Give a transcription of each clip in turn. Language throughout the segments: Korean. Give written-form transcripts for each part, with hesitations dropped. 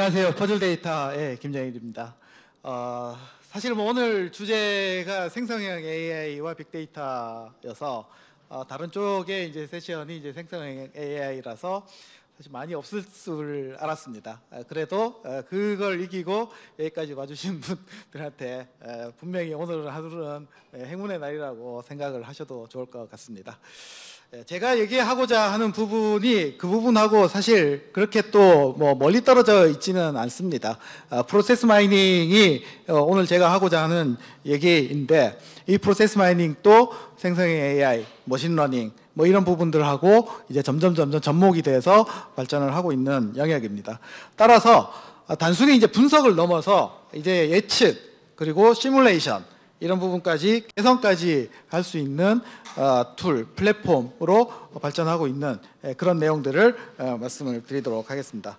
안녕하세요. 퍼즐 데이터의 김정일입니다. 사실 뭐 오늘 주제가 생성형 AI와 빅데이터여서 다른 쪽에 이제 세션이 이제 생성형 AI라서 사실 많이 없을 줄 알았습니다. 그래도 그걸 이기고 여기까지 와주신 분들한테 분명히 오늘 하루는 행운의 날이라고 생각을 하셔도 좋을 것 같습니다. 제가 얘기하고자 하는 부분이 그 부분하고 사실 그렇게 또 뭐 멀리 떨어져 있지는 않습니다. 프로세스 마이닝이 오늘 제가 하고자 하는 얘기인데, 이 프로세스 마이닝도 생성형 AI, 머신러닝 뭐 이런 부분들하고 이제 점점 접목이 돼서 발전을 하고 있는 영역입니다. 따라서 단순히 이제 분석을 넘어서 이제 예측 그리고 시뮬레이션 이런 부분까지 개선까지 할 수 있는 툴, 플랫폼으로 발전하고 있는 그런 내용들을 말씀을 드리도록 하겠습니다.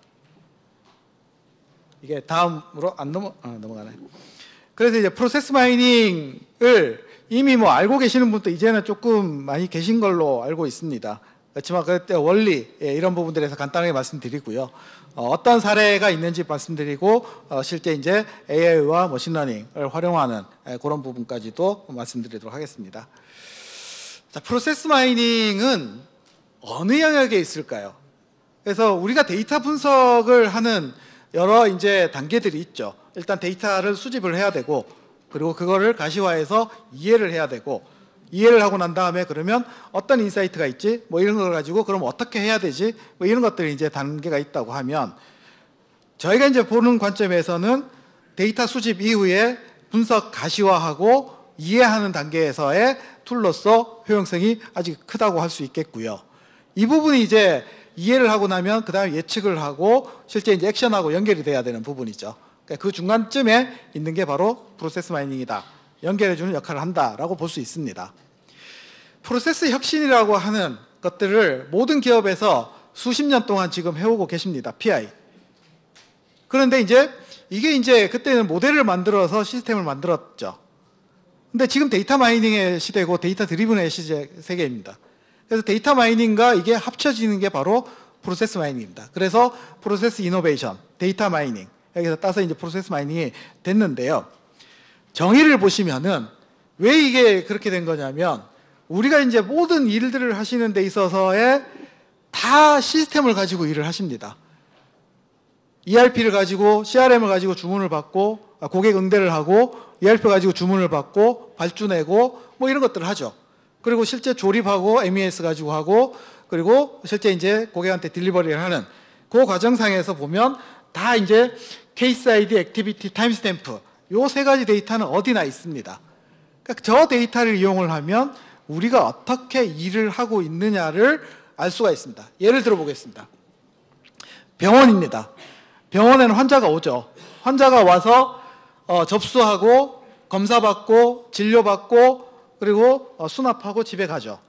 이게 다음으로 넘어가나요? 그래서 이제 프로세스 마이닝을 이미 뭐 알고 계시는 분도 이제는 조금 많이 계신 걸로 알고 있습니다. 그렇지만 그때 원리 이런 부분들에서 간단하게 말씀드리고요. 어떤 사례가 있는지 말씀드리고 실제 이제 AI와 머신러닝을 활용하는 그런 부분까지도 말씀드리도록 하겠습니다. 자, 프로세스 마이닝은 어느 영역에 있을까요? 그래서 우리가 데이터 분석을 하는 여러 이제 단계들이 있죠. 일단 데이터를 수집을 해야 되고, 그리고 그거를 가시화해서 이해를 해야 되고, 이해를 하고 난 다음에 그러면 어떤 인사이트가 있지? 뭐 이런 걸 가지고 그럼 어떻게 해야 되지? 뭐 이런 것들이 이제 단계가 있다고 하면, 저희가 이제 보는 관점에서는 데이터 수집 이후에 분석 가시화하고 이해하는 단계에서의 툴로서 효용성이 아주 크다고 할 수 있겠고요. 이 부분이 이제 이해를 하고 나면 그 다음에 예측을 하고 실제 이제 액션하고 연결이 돼야 되는 부분이죠. 그러니까 그 중간쯤에 있는 게 바로 프로세스 마이닝이다. 연결해주는 역할을 한다라고 볼 수 있습니다. 프로세스 혁신이라고 하는 것들을 모든 기업에서 수십 년 동안 지금 해오고 계십니다. PI. 그런데 이게 이제 그때는 모델을 만들어서 시스템을 만들었죠. 근데 지금 데이터 마이닝의 시대고 데이터 드리븐의 세계입니다. 그래서 데이터 마이닝과 이게 합쳐지는 게 바로 프로세스 마이닝입니다. 그래서 프로세스 이노베이션, 데이터 마이닝, 여기서 따서 이제 프로세스 마이닝이 됐는데요. 정의를 보시면은 왜 이게 그렇게 된 거냐면, 우리가 이제 모든 일들을 하시는 데 있어서의 다 시스템을 가지고 일을 하십니다. ERP를 가지고, CRM을 가지고 주문을 받고, 고객 응대를 하고, ERP 가지고 주문을 받고, 발주내고, 뭐 이런 것들을 하죠. 그리고 실제 조립하고, MES 가지고 하고, 그리고 실제 이제 고객한테 딜리버리를 하는 그 과정상에서 보면 다 이제 케이스 아이디, 액티비티, 타임스탬프, 요 세 가지 데이터는 어디나 있습니다. 그러니까 저 데이터를 이용을 하면 우리가 어떻게 일을 하고 있느냐를 알 수가 있습니다. 예를 들어 보겠습니다. 병원입니다. 병원에는 환자가 오죠. 환자가 와서 접수하고 검사받고 진료받고 그리고 수납하고 집에 가죠.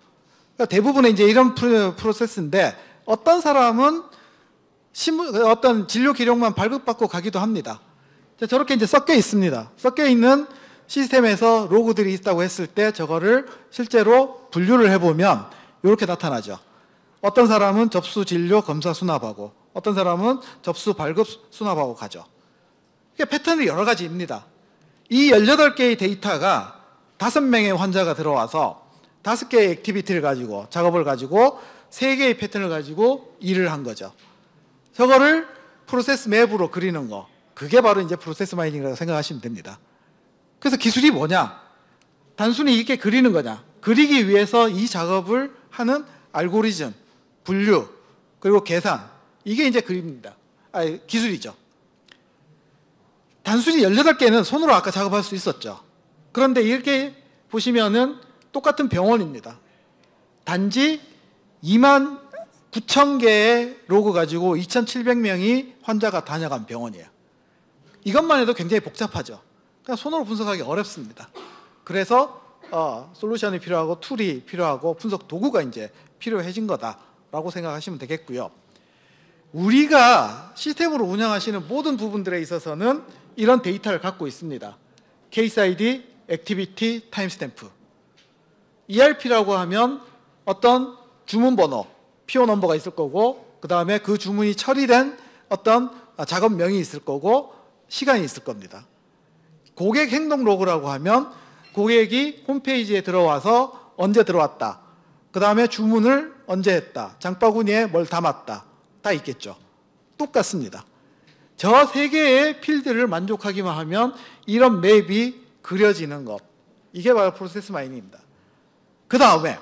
그러니까 대부분의 이제 이런 프로세스인데, 어떤 사람은 어떤 진료 기록만 발급받고 가기도 합니다. 저렇게 이제 섞여 있습니다. 섞여 있는 시스템에서 로그들이 있다고 했을 때 저거를 실제로 분류를 해보면 이렇게 나타나죠. 어떤 사람은 접수, 진료, 검사, 수납하고, 어떤 사람은 접수, 발급, 수납하고 가죠. 이게 패턴이 여러 가지입니다. 이 18개의 데이터가 5명의 환자가 들어와서 5개의 액티비티를 가지고, 작업을 가지고 3개의 패턴을 가지고 일을 한 거죠. 저거를 프로세스 맵으로 그리는 거, 그게 바로 이제 프로세스 마이닝이라고 생각하시면 됩니다. 그래서 기술이 뭐냐? 단순히 이렇게 그리는 거냐? 그리기 위해서 이 작업을 하는 알고리즘, 분류, 그리고 계산, 이게 이제 기술이죠. 단순히 18개는 손으로 아까 작업할 수 있었죠. 그런데 이렇게 보시면은 똑같은 병원입니다. 단지 29,000개의 로그 가지고 2,700명이 환자가 다녀간 병원이에요. 이것만 해도 굉장히 복잡하죠. 그냥 손으로 분석하기 어렵습니다. 그래서 솔루션이 필요하고 툴이 필요하고 분석 도구가 이제 필요해진 거다라고 생각하시면 되겠고요. 우리가 시스템으로 운영하시는 모든 부분들에 있어서는 이런 데이터를 갖고 있습니다. 케이스 아이디, 액티비티, 타임스탬프. ERP라고 하면 어떤 주문 번호, PO 넘버가 있을 거고, 그 다음에 그 주문이 처리된 어떤 작업명이 있을 거고 시간이 있을 겁니다. 고객 행동 로그라고 하면 고객이 홈페이지에 들어와서 언제 들어왔다, 그 다음에 주문을 언제 했다, 장바구니에 뭘 담았다, 다 있겠죠. 똑같습니다. 저 세 개의 필드를 만족하기만 하면 이런 맵이 그려지는 것, 이게 바로 프로세스 마이닝입니다. 그 다음에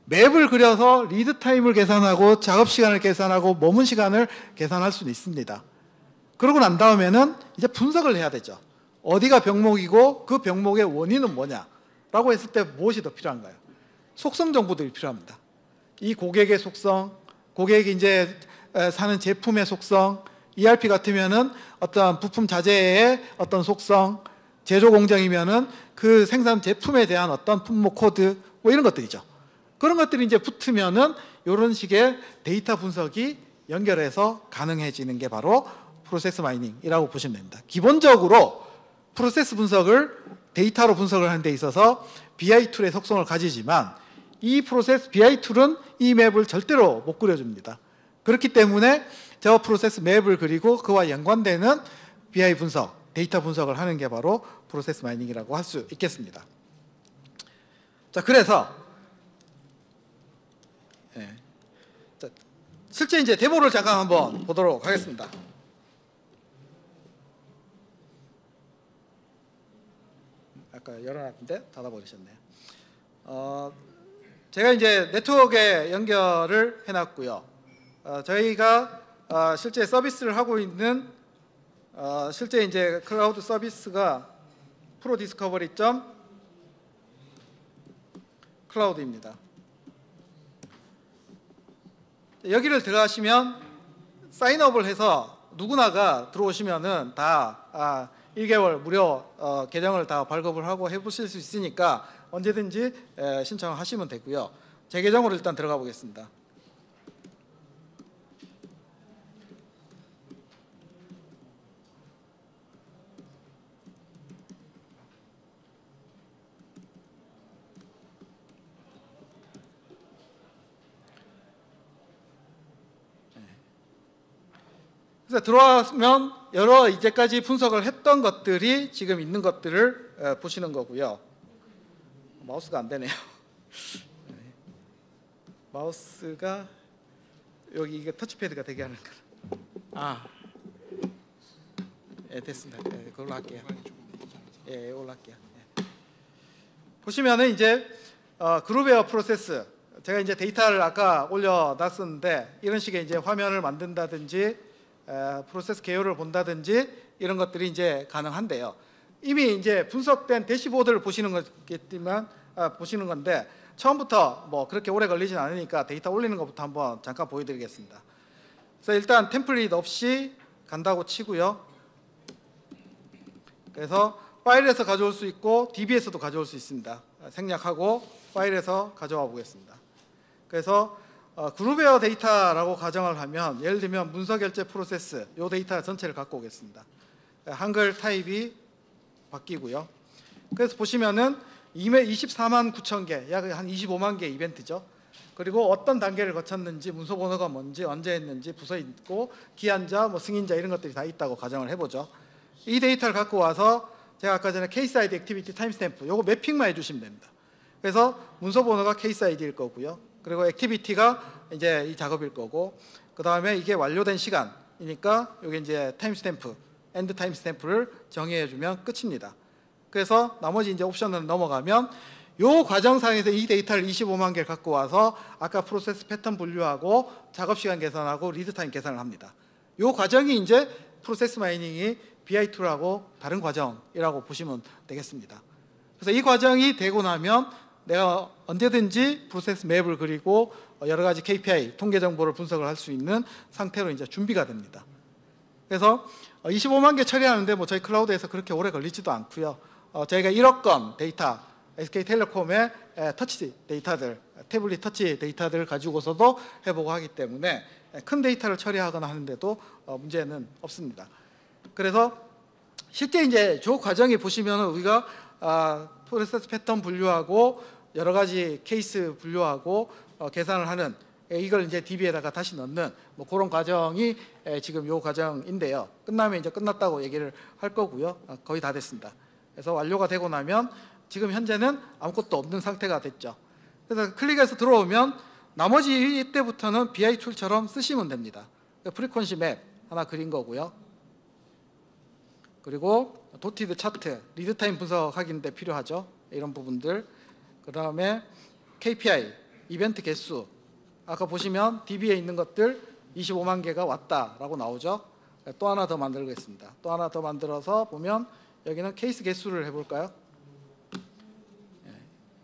맵을 그려서 리드 타임을 계산하고 작업 시간을 계산하고 머문 시간을 계산할 수는 있습니다. 그러고 난 다음에는 이제 분석을 해야 되죠. 어디가 병목이고 그 병목의 원인은 뭐냐라고 했을 때 무엇이 더 필요한가요? 속성 정보들이 필요합니다. 이 고객의 속성, 고객이 이제 사는 제품의 속성, ERP 같으면은 어떤 부품 자재의 어떤 속성, 제조 공장이면은 그 생산 제품에 대한 어떤 품목 코드, 뭐 이런 것들이죠. 그런 것들이 이제 붙으면은 이런 식의 데이터 분석이 연결해서 가능해지는 게 바로 프로세스 마이닝이라고 보시면 됩니다. 기본적으로 프로세스 분석을 데이터로 분석을 하는 데 있어서 BI 툴의 속성을 가지지만 이 프로세스 BI 툴은 이 맵을 절대로 못 그려줍니다. 그렇기 때문에 저 프로세스 맵을 그리고 그와 연관되는 BI 분석, 데이터 분석을 하는 게 바로 프로세스 마이닝이라고 할 수 있겠습니다. 자, 그래서 자, 실제 이제 데모를 잠깐 한번 보도록 하겠습니다. 아까 열어놨는데 닫아버리셨네요. 제가 이제 네트워크에 연결을 해놨고요. 저희가 실제 서비스를 하고 있는 실제 이제 클라우드 서비스가 프로디스커버리.클라우드입니다. 여기를 들어가시면 사인업을 해서 누구나가 들어오시면은 다 1개월 무료 계정을 다 발급을 하고 해보실 수 있으니까 언제든지 신청하시면 되고요. 제 계정으로 일단 들어가 보겠습니다. 그래서 들어와면 여러 이제까지 분석을 했던 것들이 지금 있는 것들을 보시는 거고요. 마우스가 안 되네요. 마우스가 여기 이게 터치패드가 되게 하는 거. 됐습니다. 그걸로 할게요. 이걸로 할게요. 보시면은 이제 그룹웨어 프로세스, 제가 이제 데이터를 아까 올려놨었는데 이런 식의 이제 화면을 만든다든지 프로세스 개요를 본다든지 이런 것들이 이제 가능한데요. 이미 이제 분석된 대시보드를 보시는 거겠지만 보시는 건데 처음부터 뭐 그렇게 오래 걸리진 않으니까 데이터 올리는 것부터 한번 잠깐 보여드리겠습니다. 그래서 일단 템플릿 없이 간다고 치고요. 그래서 파일에서 가져올 수 있고 DB에서도 가져올 수 있습니다. 생략하고 파일에서 가져와 보겠습니다. 그래서 그룹웨어 데이터라고 가정을 하면 예를 들면 문서 결제 프로세스 이 데이터 전체를 갖고 오겠습니다. 한글 타입이 바뀌고요. 그래서 보시면은 24만 9천 개, 약 한 25만 개 이벤트죠. 그리고 어떤 단계를 거쳤는지, 문서 번호가 뭔지, 언제 했는지, 부서 있고, 기한자, 뭐 승인자 이런 것들이 다 있다고 가정을 해보죠. 이 데이터를 갖고 와서 제가 아까 전에 케이스 아이디, 액티비티, 타임스탬프 요거 매핑만 해주시면 됩니다. 그래서 문서 번호가 케이스 아이디일 거고요. 그리고 액티비티가 이제 이 작업일 거고, 그 다음에 이게 완료된 시간이니까 여기 이제 타임스탬프, 엔드 타임스탬프를 정의해주면 끝입니다. 그래서 나머지 이제 옵션을 넘어가면 요 과정상에서 이 데이터를 25만 개를 갖고 와서 아까 프로세스 패턴 분류하고 작업 시간 계산하고 리드 타임 계산을 합니다. 요 과정이 이제 프로세스 마이닝이 BI 툴하고 다른 과정이라고 보시면 되겠습니다. 그래서 이 과정이 되고 나면 내가 언제든지 프로세스 맵을 그리고 여러 가지 KPI, 통계 정보를 분석을 할 수 있는 상태로 이제 준비가 됩니다. 그래서 25만 개 처리하는데 뭐 저희 클라우드에서 그렇게 오래 걸리지도 않고요. 저희가 1억 건 데이터, SK텔레콤의 터치 데이터들, 태블릿 터치 데이터들을 가지고서도 해보고 하기 때문에 큰 데이터를 처리하거나 하는데도 문제는 없습니다. 그래서 실제 이제 저 과정에 보시면은 우리가 프로세스 패턴 분류하고 여러 가지 케이스 분류하고 계산을 하는 이걸 이제 DB에다가 다시 넣는 뭐 그런 과정이 지금 요 과정인데요. 끝나면 이제 끝났다고 얘기를 할 거고요. 거의 다 됐습니다. 그래서 완료가 되고 나면 지금 현재는 아무것도 없는 상태가 됐죠. 그래서 클릭해서 들어오면 나머지 이때부터는 BI 툴처럼 쓰시면 됩니다. 프리퀀시 맵 하나 그린 거고요. 그리고 도티드 차트, 리드타임 분석하기인데 필요하죠. 이런 부분들. 그 다음에 KPI, 이벤트 개수. 아까 보시면 DB에 있는 것들 25만 개가 왔다라고 나오죠. 또 하나 더 만들겠습니다. 또 하나 더 만들어서 보면 여기는 케이스 개수를 해볼까요?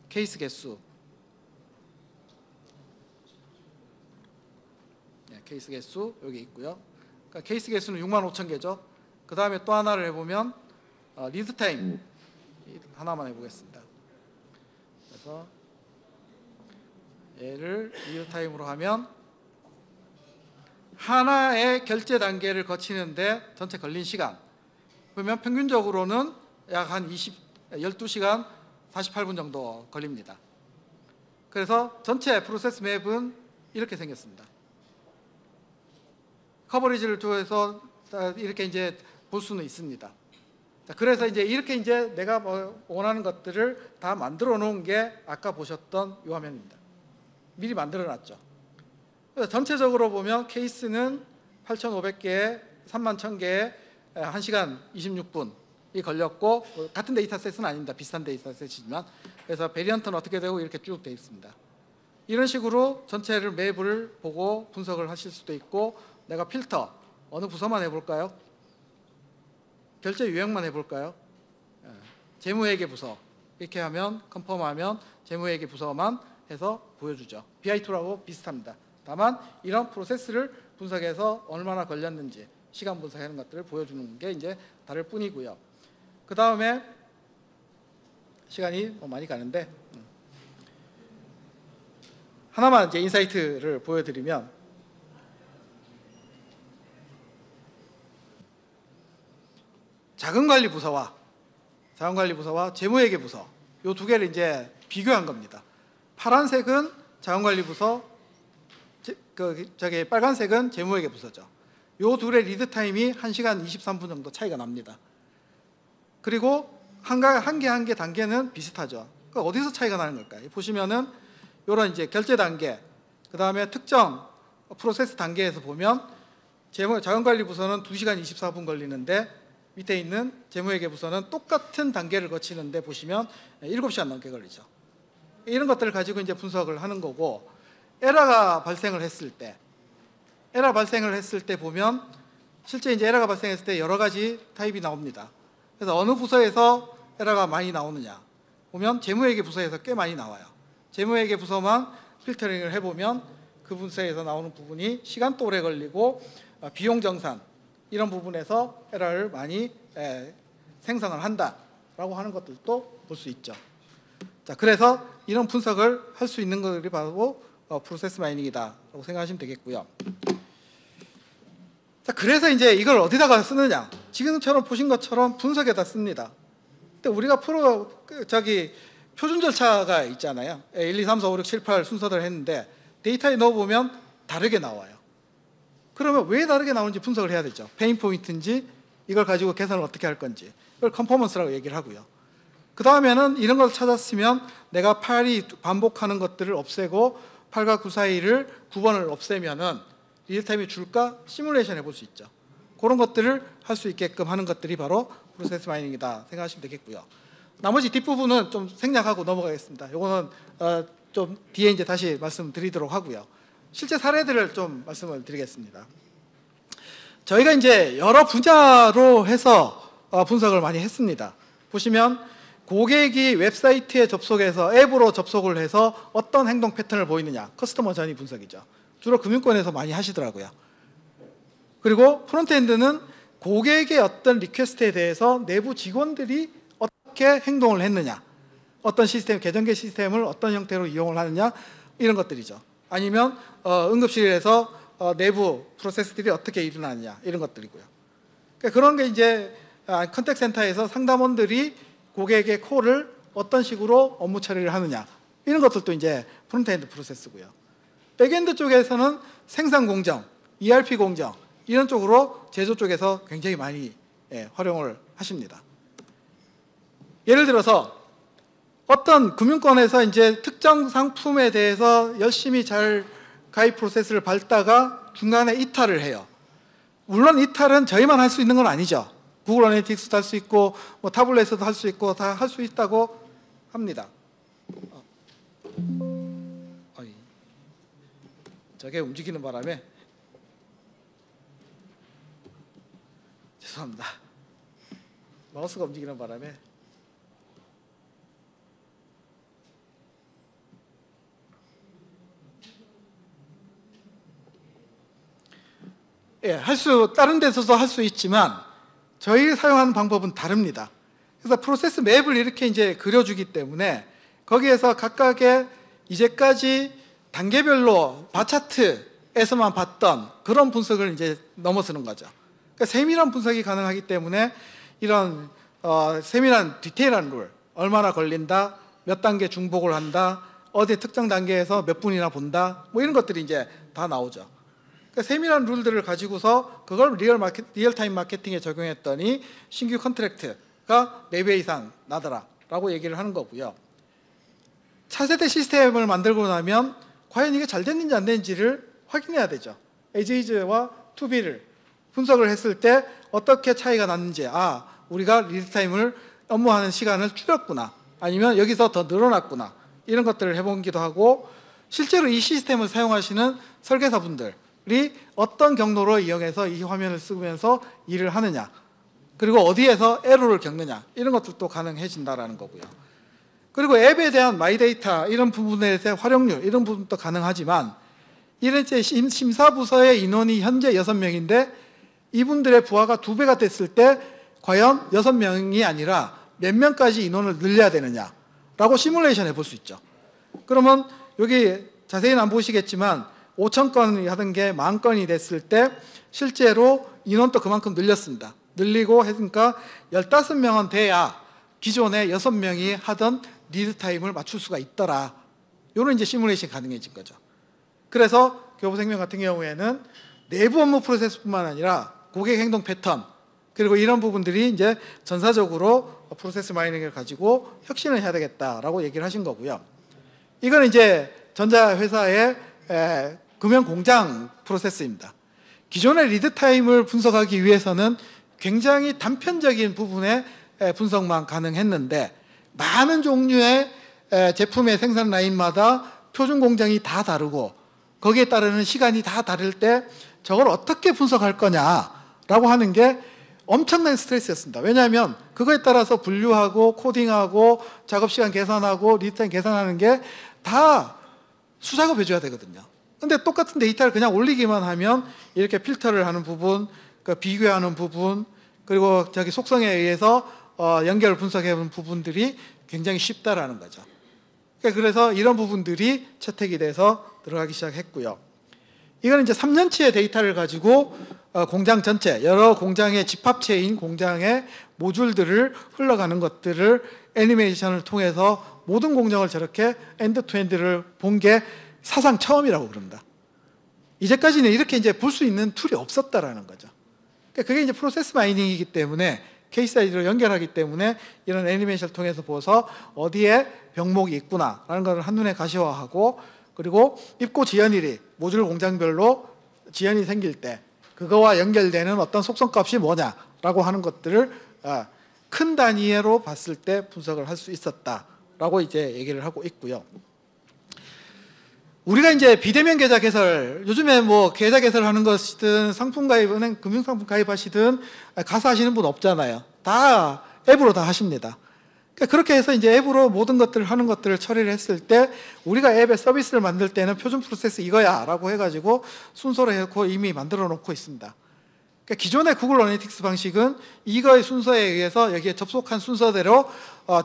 케이스 개수. 케이스 개수 여기 있고요. 그러니까 케이스 개수는 65,000개죠. 그 다음에 또 하나를 해보면 리드 타임 하나만 해보겠습니다. 그래서 얘를 리드 타임으로 하면 하나의 결제 단계를 거치는데 전체 걸린 시간 보면 평균적으로는 약 한 12시간 48분 정도 걸립니다. 그래서 전체 프로세스 맵은 이렇게 생겼습니다. 커버리지를 통해서 이렇게 이제 볼 수는 있습니다. 그래서 이제 이렇게 이제 내가 원하는 것들을 다 만들어 놓은 게 아까 보셨던 이 화면입니다. 미리 만들어 놨죠. 그래서 전체적으로 보면 케이스는 8,500개에 31,000개에 1시간 26분이 걸렸고 같은 데이터셋은 아닙니다. 비슷한 데이터셋이지만 그래서 베리언트는 어떻게 되고 이렇게 쭉 되어 있습니다. 이런 식으로 전체를 맵을 보고 분석을 하실 수도 있고 내가 필터 어느 부서만 해볼까요? 결제 유형만 해볼까요? 재무회계 부서 이렇게 하면 컨펌하면 재무회계 부서만 해서 보여주죠. BI2라고 비슷합니다. 다만 이런 프로세스를 분석해서 얼마나 걸렸는지 시간 분석하는 것들을 보여주는 게 이제 다를 뿐이고요. 그 다음에 시간이 많이 가는데 하나만 이제 인사이트를 보여드리면 자금관리부서와 재무회계 부서 이 두 개를 이제 비교한 겁니다. 파란색은 자금관리부서, 빨간색은 재무회계 부서죠. 이 둘의 리드 타임이 1시간 23분 정도 차이가 납니다. 그리고 한 개 단계는 비슷하죠. 그러니까 어디서 차이가 나는 걸까요? 보시면은 이런 이제 결제 단계, 그 다음에 특정 프로세스 단계에서 보면 자금관리부서는 2시간 24분 걸리는데 밑에 있는 재무회계 부서는 똑같은 단계를 거치는데 보시면 7시간 넘게 걸리죠. 이런 것들을 가지고 이제 분석을 하는 거고 에러가 발생을 했을 때 보면 실제 이제 에러가 발생했을 때 여러 가지 타입이 나옵니다. 그래서 어느 부서에서 에러가 많이 나오느냐 보면 재무회계 부서에서 꽤 많이 나와요. 재무회계 부서만 필터링을 해보면 그 부서에서 나오는 부분이 시간도 오래 걸리고 비용 정산 이런 부분에서 에러를 많이 생성을 한다라고 하는 것들도 볼 수 있죠. 자, 그래서 이런 분석을 할 수 있는 것들이 바로 프로세스 마이닝이다라고 생각하시면 되겠고요. 자, 그래서 이제 이걸 어디다가 쓰느냐? 지금처럼 보신 것처럼 분석에다 씁니다. 근데 우리가 표준 절차가 있잖아요. 1, 2, 3, 4, 5, 6, 7, 8 순서대로 했는데 데이터에 넣어보면 다르게 나와요. 그러면 왜 다르게 나오는지 분석을 해야 되죠. 페인 포인트인지 이걸 가지고 계산을 어떻게 할 건지 이걸 컨퍼먼스라고 얘기를 하고요. 그 다음에는 이런 걸 찾았으면 내가 파일이 반복하는 것들을 없애고 8과 9 사이를 9번을 없애면은 리얼타임이 줄까 시뮬레이션 해볼 수 있죠. 그런 것들을 할 수 있게끔 하는 것들이 바로 프로세스 마이닝이다 생각하시면 되겠고요. 나머지 뒷부분은 좀 생략하고 넘어가겠습니다. 이거는 좀 뒤에 이제 다시 말씀드리도록 하고요. 실제 사례들을 좀 말씀을 드리겠습니다. 저희가 이제 여러 분야로 해서 분석을 많이 했습니다. 보시면 고객이 웹사이트에 접속해서 앱으로 접속을 해서 어떤 행동 패턴을 보이느냐, 커스터머 저니 분석이죠. 주로 금융권에서 많이 하시더라고요. 그리고 프론트엔드는 고객의 어떤 리퀘스트에 대해서 내부 직원들이 어떻게 행동을 했느냐, 어떤 시스템, 계정계 시스템을 어떤 형태로 이용을 하느냐 이런 것들이죠. 아니면 응급실에서 내부 프로세스들이 어떻게 일어나느냐 이런 것들이고요. 그러니까 그런 게 이제 컨택 센터에서 상담원들이 고객의 콜을 어떤 식으로 업무 처리를 하느냐 이런 것들도 이제 프론트엔드 프로세스고요. 백엔드 쪽에서는 생산 공정, ERP 공정 이런 쪽으로 제조 쪽에서 굉장히 많이 활용을 하십니다. 예를 들어서 어떤 금융권에서 이제 특정 상품에 대해서 열심히 잘 가입 프로세스를 밟다가 중간에 이탈을 해요. 물론 이탈은 저희만 할 수 있는 건 아니죠. 구글 어널리틱스도 할 수 있고 뭐 타블렛에서도 할 수 있고 다 할 수 있다고 합니다. 저게 움직이는 바람에 죄송합니다. 마우스가 움직이는 바람에 다른 데서도 할 수 있지만 저희 사용하는 방법은 다릅니다. 그래서 프로세스 맵을 이렇게 이제 그려주기 때문에 거기에서 각각의 이제까지 단계별로 바차트에서만 봤던 그런 분석을 이제 넘어서는 거죠. 그러니까 세밀한 분석이 가능하기 때문에 이런 세밀한 디테일한 룰, 얼마나 걸린다, 몇 단계 중복을 한다, 어디 특정 단계에서 몇 분이나 본다, 뭐 이런 것들이 이제 다 나오죠. 그러니까 세밀한 룰들을 가지고서 그걸 리얼타임 마케팅에 적용했더니 신규 컨트랙트가 4배 이상 나더라라고 얘기를 하는 거고요. 차세대 시스템을 만들고 나면 과연 이게 잘 됐는지 안 됐는지를 확인해야 되죠. 에이즈와 투비를 분석을 했을 때 어떻게 차이가 났는지, 우리가 리드타임을 업무하는 시간을 줄였구나, 아니면 여기서 더 늘어났구나, 이런 것들을 해보기도 하고, 실제로 이 시스템을 사용하시는 설계사분들이 어떤 경로로 이용해서 이 화면을 쓰면서 일을 하느냐, 그리고 어디에서 에러를 겪느냐, 이런 것들도 가능해진다는 거고요. 그리고 앱에 대한 마이데이터 이런 부분에 대한 활용률 이런 부분도 가능하지만, 이런 심사부서의 인원이 현재 6명인데 이분들의 부하가 2배가 됐을 때 과연 6명이 아니라 몇 명까지 인원을 늘려야 되느냐라고 시뮬레이션 해볼 수 있죠. 그러면 여기 자세히는 안 보시겠지만 5,000건이 하던 게 10,000건이 됐을 때 실제로 인원도 그만큼 늘렸습니다. 늘리고 했으니까 15명은 돼야 기존에 6명이 하던 리드 타임을 맞출 수가 있더라. 이런 이제 시뮬레이션이 가능해진 거죠. 그래서 교보생명 같은 경우에는 내부 업무 프로세스뿐만 아니라 고객 행동 패턴, 그리고 이런 부분들이 이제 전사적으로 프로세스 마이닝을 가지고 혁신을 해야 되겠다라고 얘기를 하신 거고요. 이건 이제 전자회사의 금연 공장 프로세스입니다. 기존의 리드 타임을 분석하기 위해서는 굉장히 단편적인 부분의 분석만 가능했는데, 많은 종류의 제품의 생산 라인마다 표준 공정이 다 다르고 거기에 따르는 시간이 다 다를 때 저걸 어떻게 분석할 거냐라고 하는 게 엄청난 스트레스였습니다. 왜냐하면 그거에 따라서 분류하고 코딩하고 작업시간 계산하고 리드타임 계산하는 게 다 수작업 해줘야 되거든요. 근데 똑같은 데이터를 그냥 올리기만 하면 이렇게 필터를 하는 부분, 비교하는 부분, 그리고 저기 속성에 의해서 연결 분석해본 부분들이 굉장히 쉽다라는 거죠. 그래서 이런 부분들이 채택이 돼서 들어가기 시작했고요. 이건 이제 3년치의 데이터를 가지고 공장 전체, 여러 공장의 집합체인 공장의 모듈들을 흘러가는 것들을 애니메이션을 통해서 모든 공정을 저렇게 엔드투엔드를 본 게 사상 처음이라고 그럽니다. 이제까지는 이렇게 이제 볼 수 있는 툴이 없었다라는 거죠. 그게 이제 프로세스 마이닝이기 때문에 케이스 스터디로 연결하기 때문에 이런 애니메이션을 통해서 보서 어디에 병목이 있구나라는 것을 한눈에 가시화하고, 그리고 입고 지연일이 모듈 공장별로 지연이 생길 때 그거와 연결되는 어떤 속성값이 뭐냐라고 하는 것들을 큰 단위로 봤을 때 분석을 할 수 있었다라고 이제 얘기를 하고 있고요. 우리가 이제 비대면 계좌 개설, 요즘에 뭐 계좌 개설하는 것이든 상품 가입, 은행 금융상품 가입하시든 가서 하시는 분 없잖아요. 다 앱으로 다 하십니다. 그러니까 그렇게 해서 이제 앱으로 모든 것들을 하는 것들을 처리를 했을 때, 우리가 앱에 서비스를 만들 때는 표준 프로세스 이거야 라고 해가지고 순서로 해놓고 이미 만들어 놓고 있습니다. 그러니까 기존의 구글 어널리틱스 방식은 이거의 순서에 의해서 여기에 접속한 순서대로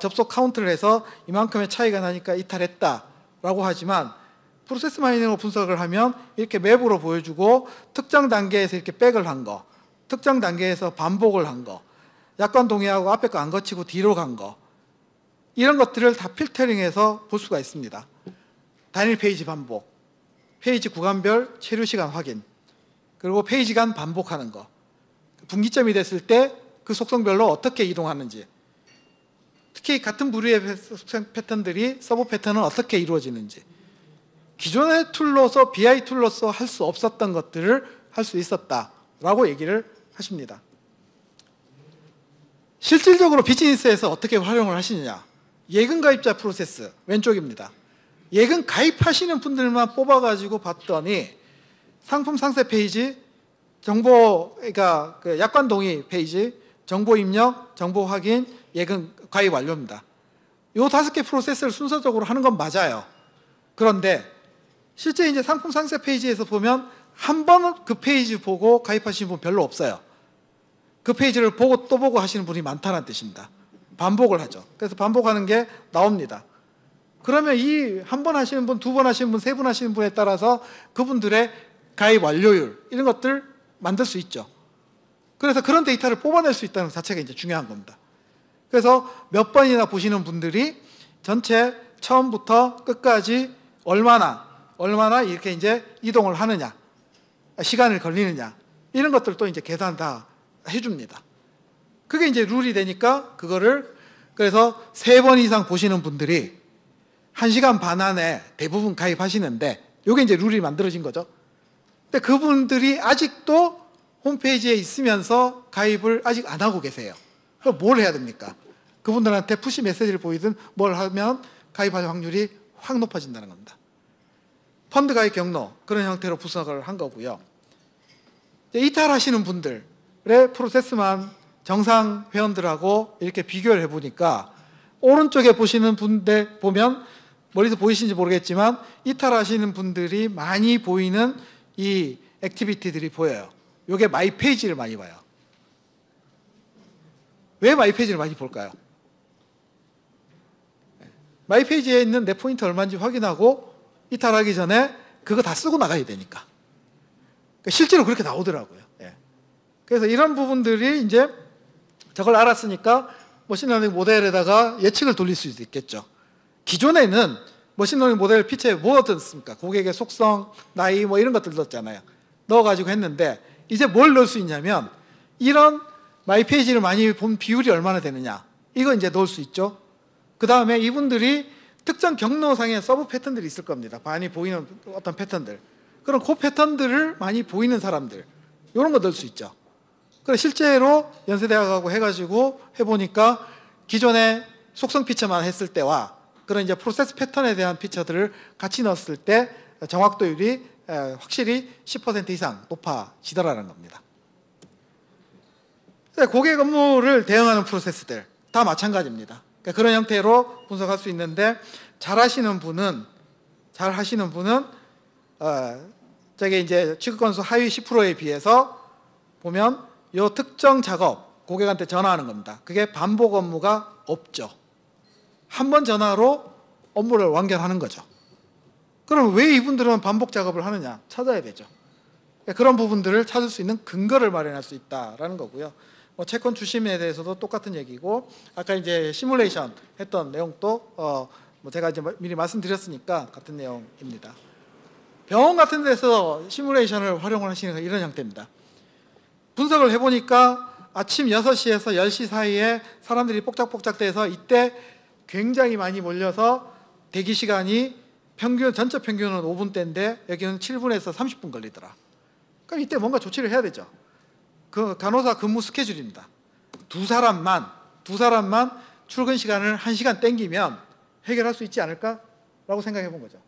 접속 카운트를 해서 이만큼의 차이가 나니까 이탈했다 라고 하지만, 프로세스 마이닝으로 분석을 하면 이렇게 맵으로 보여주고 특정 단계에서 이렇게 백을 한 거, 특정 단계에서 반복을 한 거, 약관 동의하고 앞에 거 안 거치고 뒤로 간 거, 이런 것들을 다 필터링해서 볼 수가 있습니다. 단일 페이지 반복, 페이지 구간별 체류 시간 확인, 그리고 페이지 간 반복하는 거, 분기점이 됐을 때 그 속성별로 어떻게 이동하는지, 특히 같은 부류의 패턴들이 서브 패턴은 어떻게 이루어지는지, 기존의 툴로서 BI 툴로서 할 수 없었던 것들을 할 수 있었다라고 얘기를 하십니다. 실질적으로 비즈니스에서 어떻게 활용을 하시느냐, 예금 가입자 프로세스 왼쪽입니다. 예금 가입하시는 분들만 뽑아가지고 봤더니 상품 상세 페이지, 정보, 그러니까 그 약관 동의 페이지, 정보 입력, 정보 확인, 예금 가입 완료입니다. 이 5개 프로세스를 순서적으로 하는 건 맞아요. 그런데 실제 이제 상품 상세 페이지에서 보면 한 번 그 페이지 보고 가입하시는 분 별로 없어요. 그 페이지를 보고 또 보고 하시는 분이 많다는 뜻입니다. 반복을 하죠. 그래서 반복하는 게 나옵니다. 그러면 이 한 번 하시는 분, 두 번 하시는 분, 세 번 하시는 분에 따라서 그분들의 가입 완료율 이런 것들 만들 수 있죠. 그래서 그런 데이터를 뽑아낼 수 있다는 것 자체가 이제 중요한 겁니다. 그래서 몇 번이나 보시는 분들이 전체 처음부터 끝까지 얼마나 이렇게 이제 이동을 하느냐, 시간을 걸리느냐, 이런 것들도 이제 계산 다 해줍니다. 그게 이제 룰이 되니까 그거를, 그래서 3번 이상 보시는 분들이 1시간 반 안에 대부분 가입하시는데, 이게 이제 룰이 만들어진 거죠. 근데 그분들이 아직도 홈페이지에 있으면서 가입을 아직 안 하고 계세요. 그럼 뭘 해야 됩니까? 그분들한테 푸시 메시지를 보이든 뭘 하면 가입할 확률이 확 높아진다는 겁니다. 펀드 가입 경로, 그런 형태로 분석을 한 거고요. 이탈하시는 분들의 프로세스만 정상 회원들하고 이렇게 비교를 해보니까, 오른쪽에 보시는 분들 보면 멀리서 보이시는지 모르겠지만 이탈하시는 분들이 많이 보이는 이 액티비티들이 보여요. 이게 마이 페이지를 많이 봐요. 왜 마이 페이지를 많이 볼까요? 마이 페이지에 있는 내 포인트 얼마인지 확인하고 이탈하기 전에 그거 다 쓰고 나가야 되니까. 실제로 그렇게 나오더라고요. 그래서 이런 부분들이 이제 저걸 알았으니까 머신러닝 모델에다가 예측을 돌릴 수도 있겠죠. 기존에는 머신러닝 모델 피처에 뭐 넣었습니까? 고객의 속성, 나이 뭐 이런 것들 넣었잖아요. 넣어가지고 했는데, 이제 뭘 넣을 수 있냐면 이런 마이 페이지를 많이 본 비율이 얼마나 되느냐, 이거 이제 넣을 수 있죠. 그 다음에 이분들이 특정 경로상의 서브 패턴들이 있을 겁니다. 많이 보이는 어떤 패턴들, 그럼 그 패턴들을 많이 보이는 사람들, 이런 거 넣을 수 있죠. 그래, 실제로 연세대학하고 해가지고 해보니까 기존의 속성 피처만 했을 때와 그런 이제 프로세스 패턴에 대한 피처들을 같이 넣었을 때 정확도율이 확실히 10% 이상 높아지더라는 겁니다. 고객 업무를 대응하는 프로세스들 다 마찬가지입니다. 그러니까 그런 형태로 분석할 수 있는데, 잘 하시는 분은 저게 이제 취급 건수 하위 10%에 비해서 보면 이 특정 작업, 고객한테 전화하는 겁니다. 그게 반복 업무가 없죠. 한 번 전화로 업무를 완결하는 거죠. 그럼 왜 이분들은 반복 작업을 하느냐? 찾아야 되죠. 그런 부분들을 찾을 수 있는 근거를 마련할 수 있다라는 거고요. 채권 주심에 대해서도 똑같은 얘기고, 아까 이제 시뮬레이션 했던 내용도 제가 이제 미리 말씀드렸으니까 같은 내용입니다. 병원 같은 데서 시뮬레이션을 활용을 하시는 이런 형태입니다. 분석을 해보니까 아침 6시에서 10시 사이에 사람들이 뽁짝뽁짝 돼서 이때 굉장히 많이 몰려서 대기 시간이 전체 평균은 5분대인데 여기는 7분에서 30분 걸리더라. 그럼 이때 뭔가 조치를 해야 되죠. 그 간호사 근무 스케줄입니다. 두 사람만 출근 시간을 1시간 땡기면 해결할 수 있지 않을까라고 생각해 본 거죠.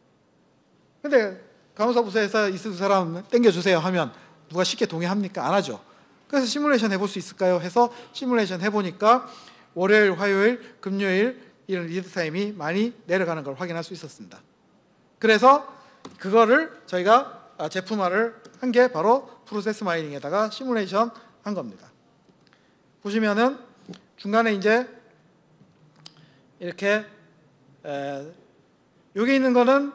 근데 간호사 부서에서 이 두 사람 땡겨주세요 하면 누가 쉽게 동의합니까? 안 하죠. 그래서 시뮬레이션 해볼 수 있을까요? 해서 시뮬레이션 해보니까 월요일, 화요일, 금요일 이런 리드 타임이 많이 내려가는 걸 확인할 수 있었습니다. 그래서 그거를 저희가 제품화를 한 게 바로 프로세스 마이닝에다가 시뮬레이션 한 겁니다. 보시면은 중간에 이제 이렇게 여기 있는 거는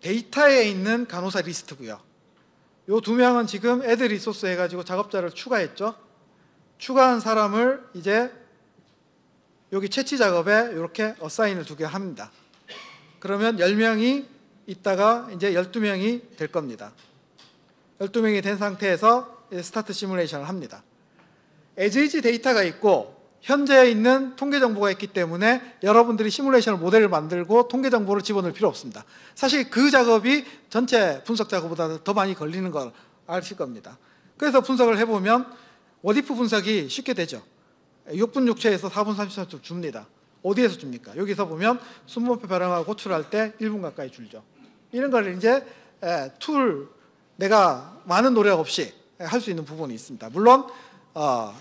데이터에 있는 간호사 리스트고요. 요 2명은 지금 애드 리소스 해가지고 작업자를 추가했죠. 추가한 사람을 이제 여기 채취 작업에 이렇게 어사인을 2개 합니다. 그러면 10명이 있다가 이제 12명이 될 겁니다. 12명이 된 상태에서 스타트 시뮬레이션을 합니다. as-is 데이터가 있고 현재 있는 통계 정보가 있기 때문에 여러분들이 시뮬레이션 모델을 만들고 통계 정보를 집어넣을 필요 없습니다. 사실 그 작업이 전체 분석 작업보다 더 많이 걸리는 걸 아실 겁니다. 그래서 분석을 해보면 what-if 분석이 쉽게 되죠. 6분 6초에서 4분 30초 줍니다. 어디에서 줍니까? 여기서 보면 순번표 벼랑하고 호출할 때 1분 가까이 줄죠. 이런 걸 이제 내가 많은 노력 없이 할 수 있는 부분이 있습니다. 물론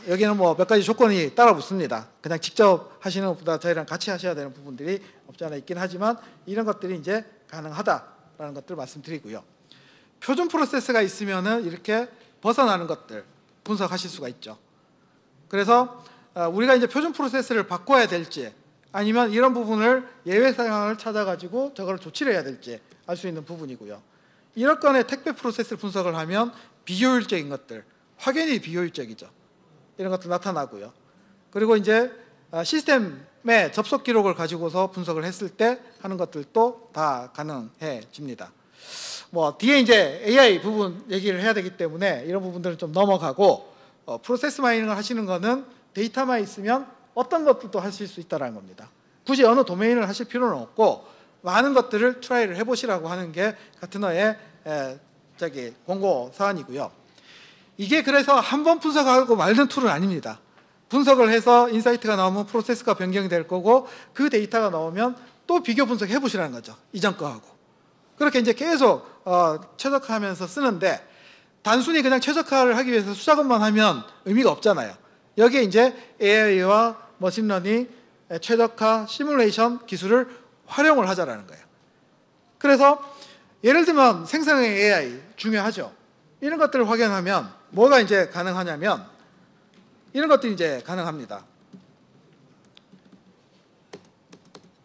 여기는 뭐 몇 가지 조건이 따라 붙습니다. 그냥 직접 하시는 것보다 저희랑 같이 하셔야 되는 부분들이 없지 않아 있긴 하지만 이런 것들이 이제 가능하다라는 것들을 말씀드리고요. 표준 프로세스가 있으면은 이렇게 벗어나는 것들 분석하실 수가 있죠. 그래서 우리가 이제 표준 프로세스를 바꿔야 될지 아니면 이런 부분을 예외 상황을 찾아가지고 저걸 조치를 해야 될지 알 수 있는 부분이고요. 이럴 건에 택배 프로세스를 분석을 하면 비효율적인 것들, 확연히 비효율적이죠. 이런 것도 나타나고요. 그리고 이제 시스템의 접속 기록을 가지고서 분석을 했을 때 하는 것들도 다 가능해집니다. 뭐 뒤에 이제 AI 부분 얘기를 해야 되기 때문에 이런 부분들은 좀 넘어가고 프로세스 마이닝을 하시는 거는 데이터만 있으면 어떤 것들도 하실 수 있다는 겁니다. 굳이 어느 도메인을 하실 필요는 없고 많은 것들을 트라이를 해보시라고 하는 게 가트너의 공고 사안이고요. 이게 그래서 한 번 분석하고 말는 툴은 아닙니다. 분석을 해서 인사이트가 나오면 프로세스가 변경이 될 거고 그 데이터가 나오면 또 비교 분석해 보시라는 거죠. 이전 거하고. 그렇게 이제 계속 최적화하면서 쓰는데 단순히 그냥 최적화를 하기 위해서 수작업만 하면 의미가 없잖아요. 여기에 이제 AI와 머신러닝, 최적화, 시뮬레이션 기술을 활용을 하자라는 거예요. 그래서 예를 들면 생성형 AI 중요하죠. 이런 것들을 확인하면 뭐가 이제 가능하냐면 이런 것들이 이제 가능합니다.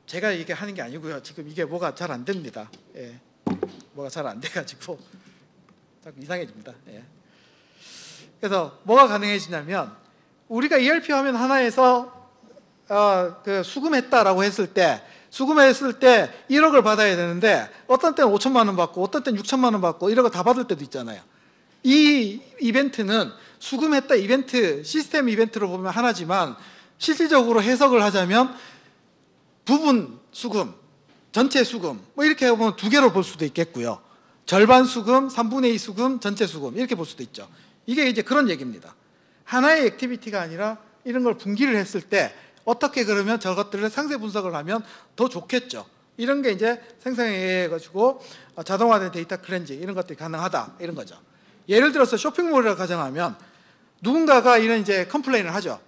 제가 이게 하는 게 아니고요. 지금 이게 뭐가 잘 안 됩니다. 예. 뭐가 잘 안 돼가지고 자꾸 이상해집니다. 예. 그래서 뭐가 가능해지냐면 우리가 ERP 화면 하나에서 수금했다라고 했을 때 수금했을 때 1억을 받아야 되는데 어떤 때는 5천만 원 받고 어떤 때는 6천만 원 받고 1억을 다 받을 때도 있잖아요. 이 이벤트는 수금했다 이벤트, 시스템 이벤트로 보면 하나지만 실질적으로 해석을 하자면 부분 수금, 전체 수금 뭐 이렇게 보면 두 개로 볼 수도 있겠고요. 절반 수금, 3분의 2 수금, 전체 수금 이렇게 볼 수도 있죠. 이게 이제 그런 얘기입니다. 하나의 액티비티가 아니라 이런 걸 분기를 했을 때 어떻게 그러면 저것들을 상세 분석을 하면 더 좋겠죠. 이런 게 이제 생성에 의해 가지고 자동화된 데이터 클렌징 이런 것들이 가능하다 이런 거죠. 예를 들어서 쇼핑몰이라고 가정하면 누군가가 이런 이제 컴플레인을 하죠.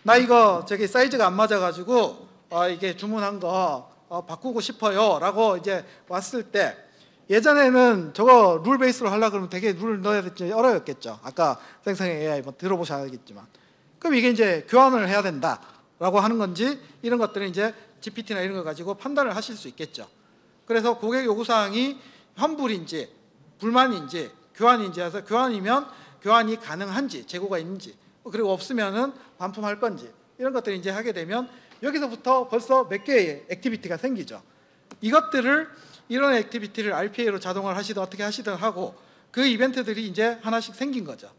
나 이거 저기 사이즈가 안 맞아가지고 이게 주문한 거 바꾸고 싶어요라고 이제 왔을 때 예전에는 저거 룰 베이스로 하려고 그러면 되게 룰을 넣어야 될지 어려웠겠죠. 아까 생성형 AI 뭐 들어보셔야겠지만 그럼 이게 이제 교환을 해야 된다라고 하는 건지 이런 것들은 이제 GPT나 이런 거 가지고 판단을 하실 수 있겠죠. 그래서 고객 요구사항이 환불인지 불만인지 교환인지 해서 교환이면 교환이 가능한지 재고가 있는지 그리고 없으면은 반품할 건지 이런 것들을 이제 하게 되면 여기서부터 벌써 몇 개의 액티비티가 생기죠. 이것들을 이런 액티비티를 RPA로 자동화를 하시든 어떻게 하시든 하고 그 이벤트들이 이제 하나씩 생긴 거죠.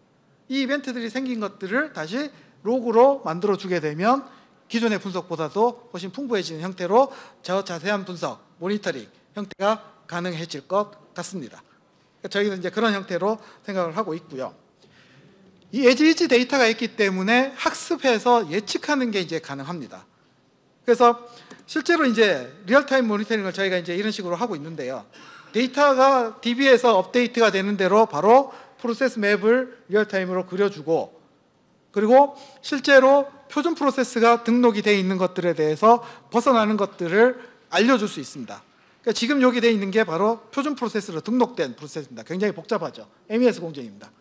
이 이벤트들이 생긴 것들을 다시 로그로 만들어 주게 되면 기존의 분석보다도 훨씬 풍부해지는 형태로 저 자세한 분석, 모니터링 형태가 가능해질 것 같습니다. 저희는 이제 그런 형태로 생각을 하고 있고요. 이 as-is 데이터가 있기 때문에 학습해서 예측하는 게 이제 가능합니다. 그래서 실제로 이제 리얼타임 모니터링을 저희가 이제 이런 식으로 하고 있는데요. 데이터가 DB에서 업데이트가 되는 대로 바로 프로세스 맵을 리얼타임으로 그려주고 그리고 실제로 표준 프로세스가 등록이 되어 있는 것들에 대해서 벗어나는 것들을 알려줄 수 있습니다. 그러니까 지금 여기 되어 있는 게 바로 표준 프로세스로 등록된 프로세스입니다. 굉장히 복잡하죠. MES 공정입니다.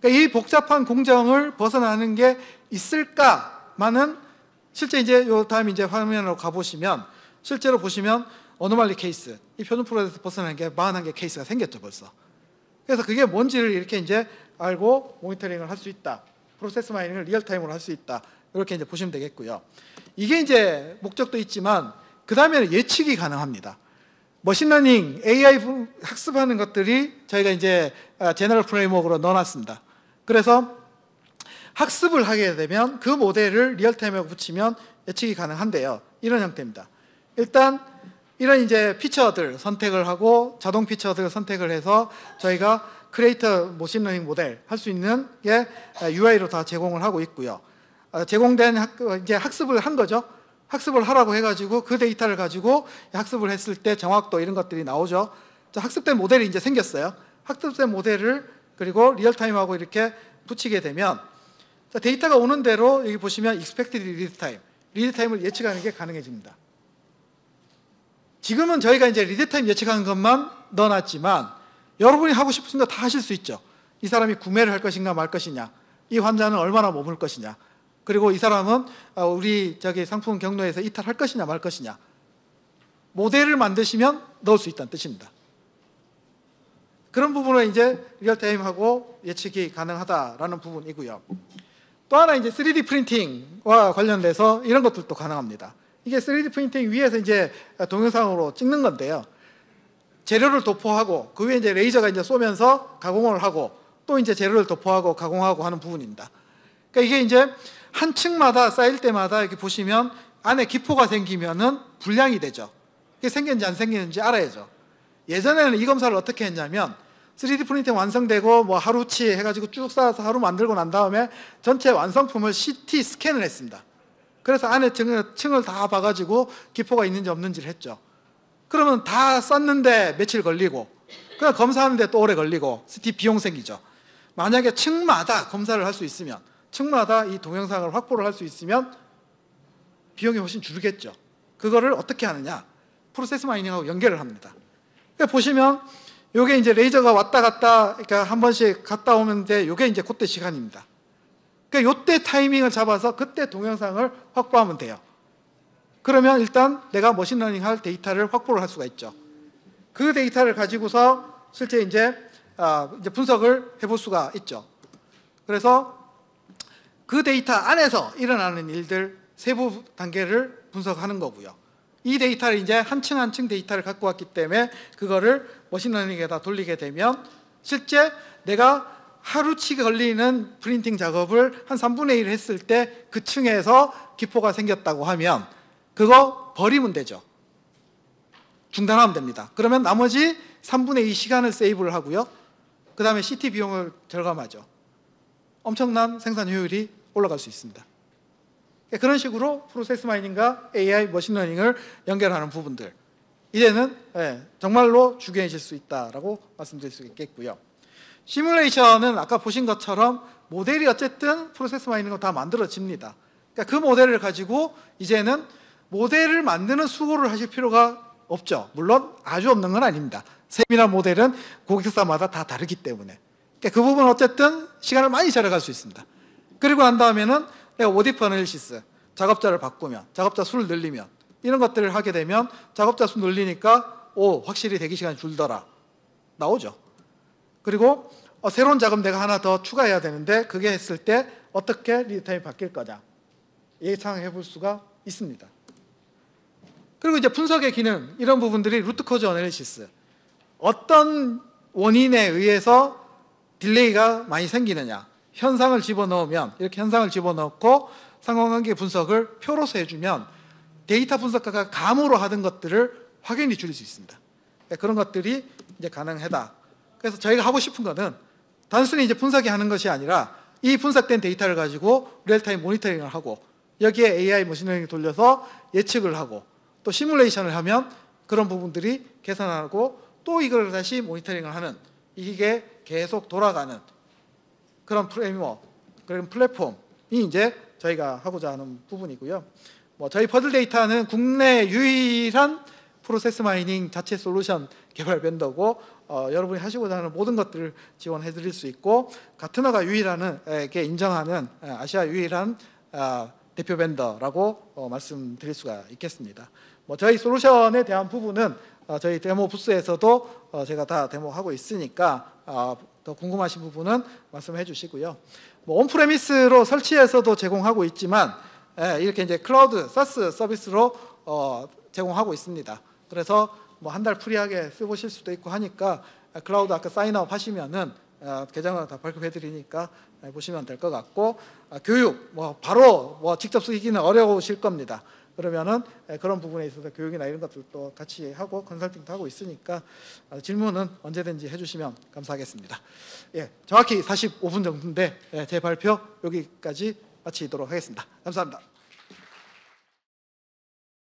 그러니까 이 복잡한 공정을 벗어나는 게 있을까만은 실제 이제 요 다음 이제 화면으로 가보시면 실제로 보시면 어노말리 케이스 이 표준 프로세스 벗어나는 게 41개 케이스가 생겼죠 벌써. 그래서 그게 뭔지를 이렇게 이제 알고 모니터링을 할 수 있다. 프로세스 마이닝을 리얼타임으로 할 수 있다. 이렇게 이제 보시면 되겠고요. 이게 이제 목적도 있지만 그 다음에는 예측이 가능합니다. 머신러닝, AI 학습하는 것들이 저희가 이제 제너럴 프레임워크로 넣어놨습니다. 그래서 학습을 하게 되면 그 모델을 리얼타임에 붙이면 예측이 가능한데요. 이런 형태입니다. 일단 이런 이제 피처들 선택을 하고 자동 피처들 선택을 해서 저희가 크리에이터 머신러닝 모델 할 수 있는 게 UI로 다 제공을 하고 있고요. 제공된 이제 학습을 한 거죠. 학습을 하라고 해가지고 그 데이터를 가지고 학습을 했을 때 정확도 이런 것들이 나오죠. 자, 학습된 모델이 이제 생겼어요. 학습된 모델을 그리고 리얼타임하고 이렇게 붙이게 되면 자, 데이터가 오는 대로 여기 보시면 expected read time, 리드 타임을 예측하는 게 가능해집니다. 지금은 저희가 이제 리드 타임 예측하는 것만 넣어놨지만 여러분이 하고 싶으신 거 다 하실 수 있죠. 이 사람이 구매를 할 것인가 말 것이냐, 이 환자는 얼마나 머물 것이냐, 그리고 이 사람은 우리 저기 상품 경로에서 이탈할 것이냐 말 것이냐, 모델을 만드시면 넣을 수 있다는 뜻입니다. 그런 부분은 이제 리얼타임하고 예측이 가능하다라는 부분이고요. 또 하나 이제 3D 프린팅과 관련돼서 이런 것들도 가능합니다. 이게 3D 프린팅 위에서 이제 동영상으로 찍는 건데요. 재료를 도포하고 그 위에 이제 레이저가 이제 쏘면서 가공을 하고 또 이제 재료를 도포하고 가공하고 하는 부분입니다. 그러니까 이게 이제 한 층마다 쌓일 때마다 이렇게 보시면 안에 기포가 생기면은 불량이 되죠. 이게 생겼는지 안 생겼는지 알아야죠. 예전에는 이 검사를 어떻게 했냐면 3D 프린팅 완성되고 뭐 하루치 해가지고 쭉 쌓아서 하루 만들고 난 다음에 전체 완성품을 CT 스캔을 했습니다. 그래서 안에 층을 다 봐가지고 기포가 있는지 없는지를 했죠. 그러면 다 쌌는데 며칠 걸리고 그냥 검사하는데 또 오래 걸리고 CT 비용 생기죠. 만약에 층마다 검사를 할 수 있으면, 층마다 이 동영상을 확보를 할 수 있으면 비용이 훨씬 줄겠죠. 그거를 어떻게 하느냐? 프로세스 마이닝하고 연결을 합니다. 그러니까 보시면 요게 이제 레이저가 왔다 갔다, 그러니까 한 번씩 갔다 오는데 요게 이제 그때 시간입니다. 그러니까 요때 타이밍을 잡아서 그때 동영상을 확보하면 돼요. 그러면 일단 내가 머신러닝 할 데이터를 확보를 할 수가 있죠. 그 데이터를 가지고서 실제 이제 분석을 해볼 수가 있죠. 그래서 그 데이터 안에서 일어나는 일들 세부 단계를 분석하는 거고요. 이 데이터를 이제 한 층 한 층 데이터를 갖고 왔기 때문에 그거를 머신러닝에다 돌리게 되면 실제 내가 하루치 걸리는 프린팅 작업을 한 3분의 1 했을 때 그 층에서 기포가 생겼다고 하면 그거 버리면 되죠. 중단하면 됩니다. 그러면 나머지 3분의 2 시간을 세이브를 하고요. 그 다음에 CT 비용을 절감하죠. 엄청난 생산 효율이 올라갈 수 있습니다. 그런 식으로 프로세스 마이닝과 AI 머신러닝을 연결하는 부분들, 이제는 정말로 중요해질 수 있다라고 말씀드릴 수 있겠고요. 시뮬레이션은 아까 보신 것처럼 모델이 어쨌든 프로세스 마이닝으로 다 만들어집니다. 그러니까 그 모델을 가지고 이제는 모델을 만드는 수고를 하실 필요가 없죠. 물론 아주 없는 건 아닙니다. 세밀한 모델은 고객사마다 다 다르기 때문에. 그러니까 그 부분은 어쨌든 시간을 많이 절약할 수 있습니다. 그리고 난 다음에는 내가 워디프 어널리시스, 작업자를 바꾸면, 작업자 수를 늘리면, 이런 것들을 하게 되면 작업자 수 늘리니까 확실히 대기 시간이 줄더라 나오죠. 그리고 새로운 작업 내가 하나 더 추가해야 되는데 그게 했을 때 어떻게 리드타임이 바뀔 거냐 예상해 볼 수가 있습니다. 그리고 이제 분석의 기능, 이런 부분들이 루트 코즈 어널리시스, 어떤 원인에 의해서 딜레이가 많이 생기느냐, 현상을 집어넣으면 이렇게 현상을 집어넣고 상관관계 분석을 표로서 해주면 데이터 분석가가 감으로 하던 것들을 확연히 줄일 수 있습니다. 그런 것들이 이제 가능하다. 그래서 저희가 하고 싶은 거는 단순히 이제 분석이 하는 것이 아니라 이 분석된 데이터를 가지고 리얼타임 모니터링을 하고 여기에 AI 머신러닝을 돌려서 예측을 하고 또 시뮬레이션을 하면 그런 부분들이 계산하고 또 이걸 다시 모니터링을 하는, 이게 계속 돌아가는 그런 프레임워크, 그런 플랫폼이 이제 저희가 하고자 하는 부분이고요. 저희 퍼즐 데이터는 국내 유일한 프로세스 마이닝 자체 솔루션 개발 벤더고 여러분이 하시고자 하는 모든 것들을 지원해 드릴 수 있고 가트너가 유일하게 인정하는 아시아 유일한 대표 벤더라고 말씀드릴 수가 있겠습니다. 저희 솔루션에 대한 부분은 저희 데모 부스에서도 제가 다 데모하고 있으니까 더 궁금하신 부분은 말씀해 주시고요. 온프레미스로 설치해서도 제공하고 있지만 이렇게 이제 클라우드 사스 서비스로 제공하고 있습니다. 그래서 뭐 한 달 프리하게 써보실 수도 있고 하니까 클라우드 아까 사인업 하시면은 계정을 다 발급해 드리니까 보시면 될 것 같고, 교육 뭐 바로 뭐 직접 쓰기는 어려우실 겁니다. 그러면은 그런 부분에 있어서 교육이나 이런 것들도 같이 하고 컨설팅도 하고 있으니까 질문은 언제든지 해주시면 감사하겠습니다. 예, 정확히 45분 정도인데 제 발표 여기까지 마치도록 하겠습니다. 감사합니다.